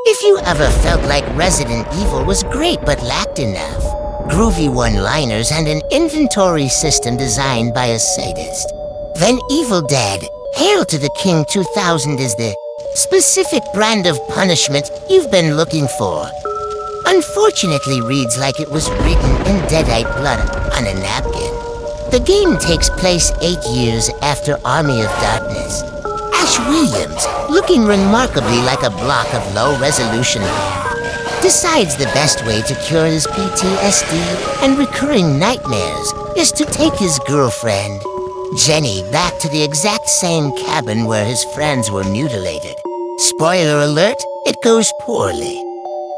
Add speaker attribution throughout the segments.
Speaker 1: If you ever felt like Resident Evil was great but lacked enough, groovy one-liners and an inventory system designed by a sadist, then Evil Dead, Hail to the King 2000 is the specific brand of punishment you've been looking for. Unfortunately reads like it was written in Deadite blood on a napkin. The game takes place 8 years after Army of Darkness. Ash Williams, looking remarkably like a block of low-resolution hair, decides the best way to cure his PTSD and recurring nightmares is to take his girlfriend, Jenny, back to the exact same cabin where his friends were mutilated. Spoiler alert, it goes poorly.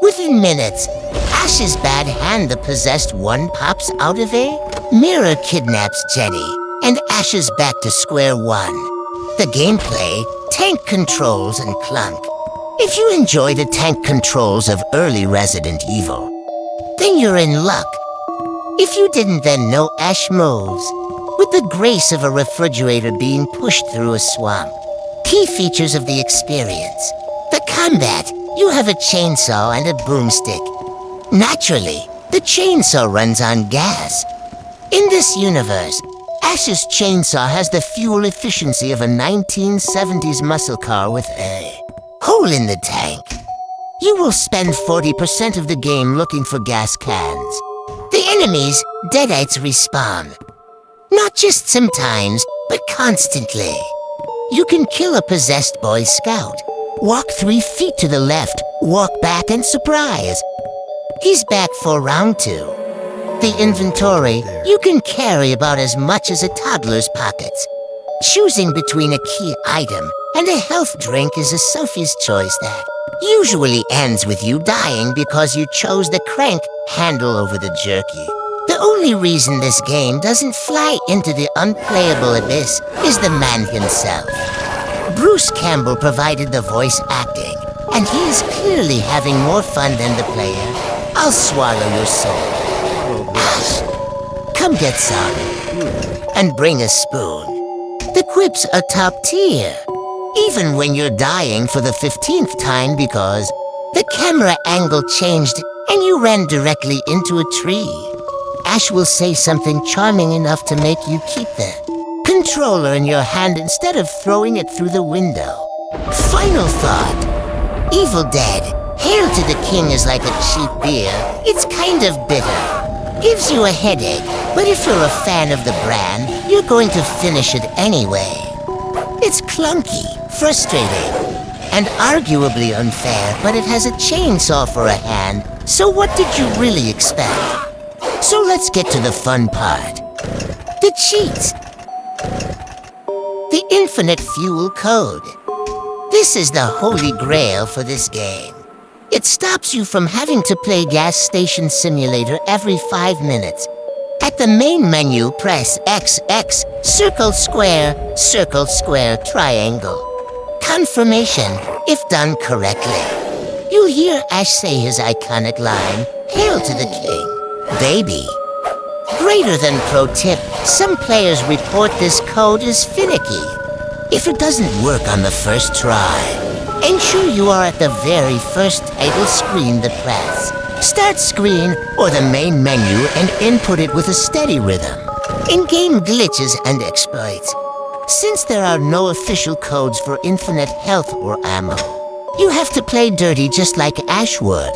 Speaker 1: Within minutes, Ash's bad hand, the possessed one, pops out of a mirror, kidnaps Jenny, and Ash is back to square one. The gameplay, tank controls, and clunk. If you enjoy the tank controls of early Resident Evil, then you're in luck. If you didn't, then no Ash moves, with the grace of a refrigerator being pushed through a swamp. Key features of the experience. The combat. You have a chainsaw and a broomstick. Naturally, the chainsaw runs on gas. In this universe, Ash's chainsaw has the fuel efficiency of a 1970s muscle car with a hole in the tank. You will spend 40% of the game looking for gas cans. The enemies, Deadites, respawn. Not just sometimes, but constantly. You can kill a possessed Boy Scout. Walk 3 feet to the left, walk back, and surprise! He's back for round 2. The inventory, you can carry about as much as a toddler's pockets. Choosing between a key item and a health drink is a Sophie's choice that usually ends with you dying because you chose the crank handle over the jerky. The only reason this game doesn't fly into the unplayable abyss is the man himself. Bruce Campbell provided the voice acting, and he is clearly having more fun than the player. I'll swallow your soul. Ash, come get some. And bring a spoon. The quips are top tier, even when you're dying for the 15th time because the camera angle changed and you ran directly into a tree. Ash will say something charming enough to make you keep the controller in your hand instead of throwing it through the window. Final thought. Evil Dead, Hail to the King is like a cheap beer. It's kind of bitter. Gives you a headache, but if you're a fan of the brand, you're going to finish it anyway. It's clunky, frustrating, and arguably unfair, but it has a chainsaw for a hand, so what did you really expect? So let's get to the fun part. The cheats. The infinite fuel code. This is the holy grail for this game. It stops you from having to play Gas Station Simulator every 5 minutes. At the main menu, press XX, circle, square, triangle. Confirmation, if done correctly. You'll hear Ash say his iconic line, Hail to the King. Baby. Greater than pro tip, some players report this code as finicky. If it doesn't work on the first try, ensure you are at the very first title screen to press. Start screen or the main menu and input it with a steady rhythm. In-game glitches and exploits. Since there are no official codes for infinite health or ammo, you have to play dirty just like Ash would.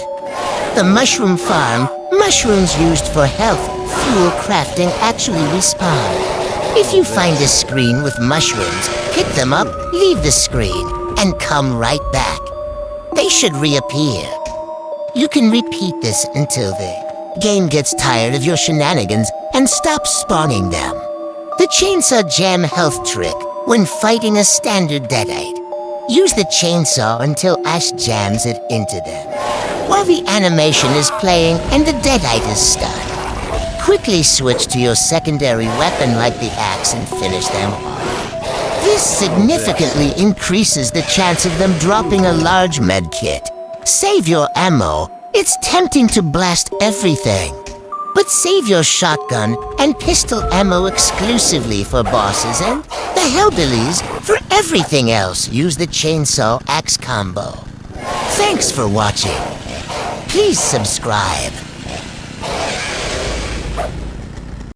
Speaker 1: The mushroom farm, mushrooms used for health, fuel crafting actually respawn. If you find a screen with mushrooms, pick them up, leave the screen, and come right back. They should reappear. You can repeat this until the game gets tired of your shenanigans and stops spawning them. The chainsaw jam health trick when fighting a standard Deadite. Use the chainsaw until Ash jams it into them, while the animation is playing and the Deadite is stunned. Quickly switch to your secondary weapon like the axe and finish them off. This significantly increases the chance of them dropping a large med kit. Save your ammo. It's tempting to blast everything. But save your shotgun and pistol ammo exclusively for bosses and the hellbillies. For everything else, use the chainsaw axe combo. Thanks for watching. Please subscribe.